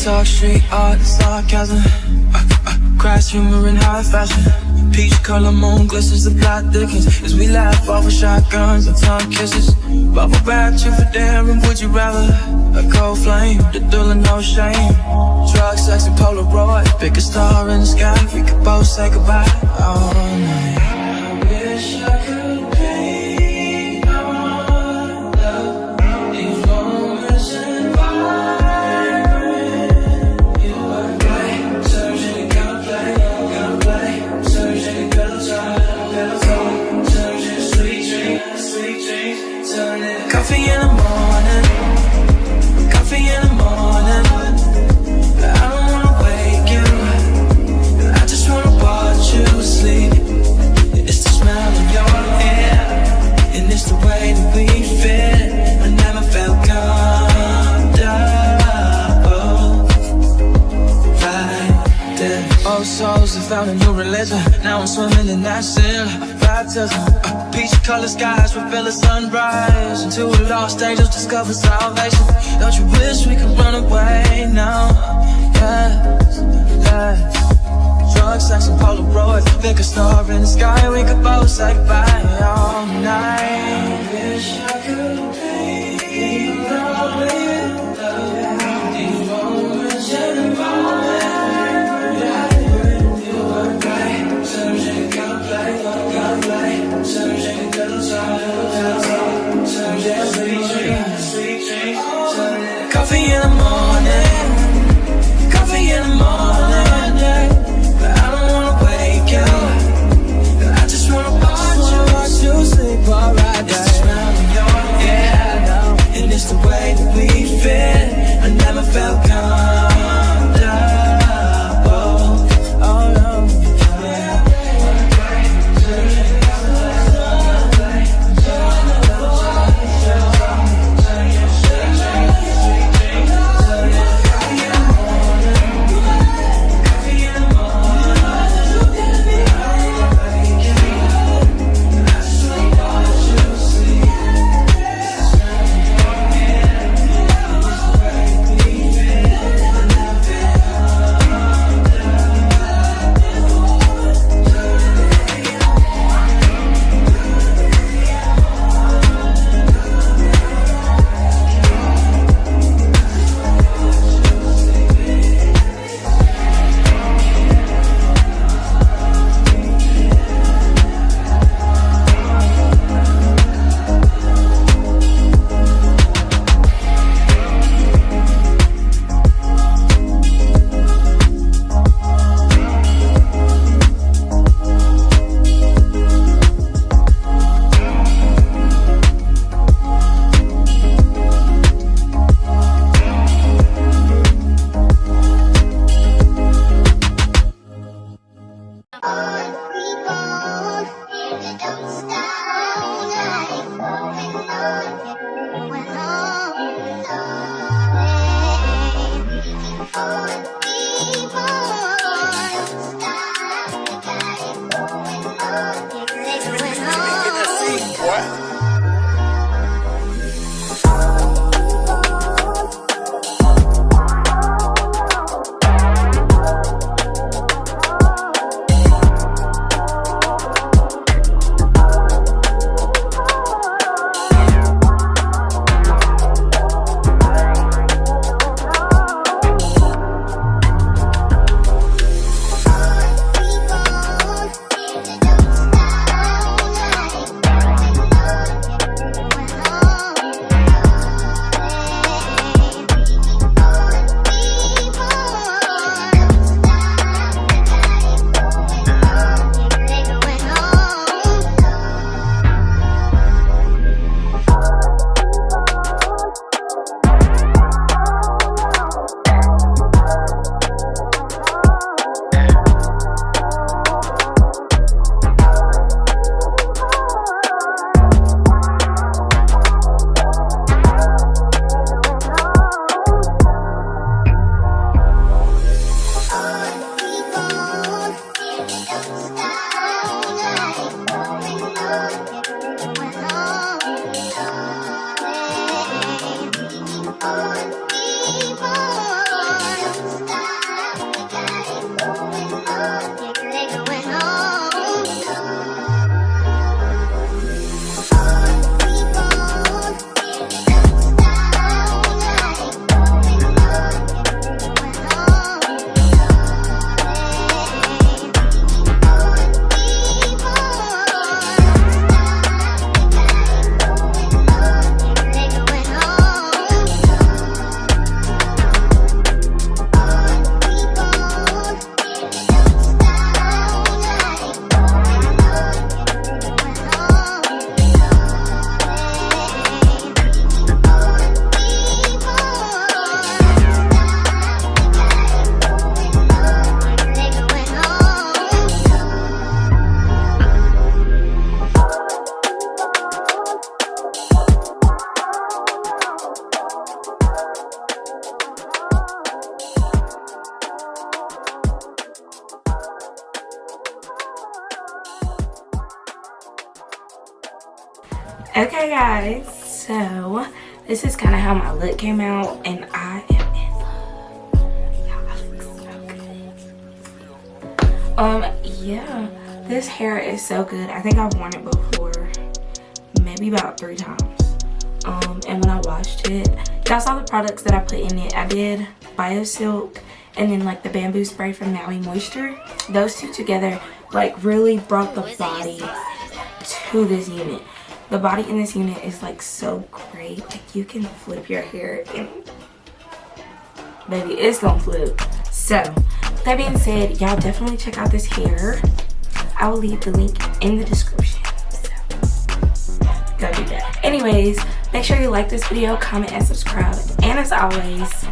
Talk street art and sarcasm, crass humor in high fashion. Peach color moon glistens the plot thickens as we laugh over shotguns and tongue kisses. Bubble bath, you for daring, would you rather? A cold flame, the dull and no shame. Drug, sex, and Polaroid. Pick a star in the sky, we could both say goodbye all night. I wish I could paint our love, these moments in vibrant. You are right, surging and gotta play, surging and pillow talk, surging sweet dreams, turning coffee in the morning, coffee in the morning. I don't wanna wake you, I just wanna watch you sleep. It's the smell of your hair, and it's the way that we fit. I never felt comfortable like this. Old souls have found a new religion. Now I'm swimming in that seal of baptism. Peach colored skies reveal a sunrise, and two lost angels discover salvation. Don't you wish we could run away now? Yes, yes. Drugs, sex, and Polaroid. Pick a star in the sky, we could both say goodbye all night. I wish I could paint all in love, these moments in the vibrant. You are right, surging and gotta play, surging and pillow talk, surging sweet dreams, coffee in the morning, coffee in the morning. But I don't wanna wake you, I just wanna watch you sleep alright. It's the smell of your Okay guys, so this is kind of how my look came out, and I am in love. Y'all, I look so good. Yeah, this hair is so good. I think I've worn it before, maybe about 3 times. And when I washed it, y'all saw the products that I put in it. I did Bio Silk and then like the bamboo spray from Maui Moisture. Those two together like really brought the body to this unit. The body in this unit is like so great. Like you can flip your hair and baby, it's gonna flip. So that being said, y'all definitely check out this hair. I will leave the link in the description. So go do that. Anyways, make sure you like this video, comment, and subscribe. And as always,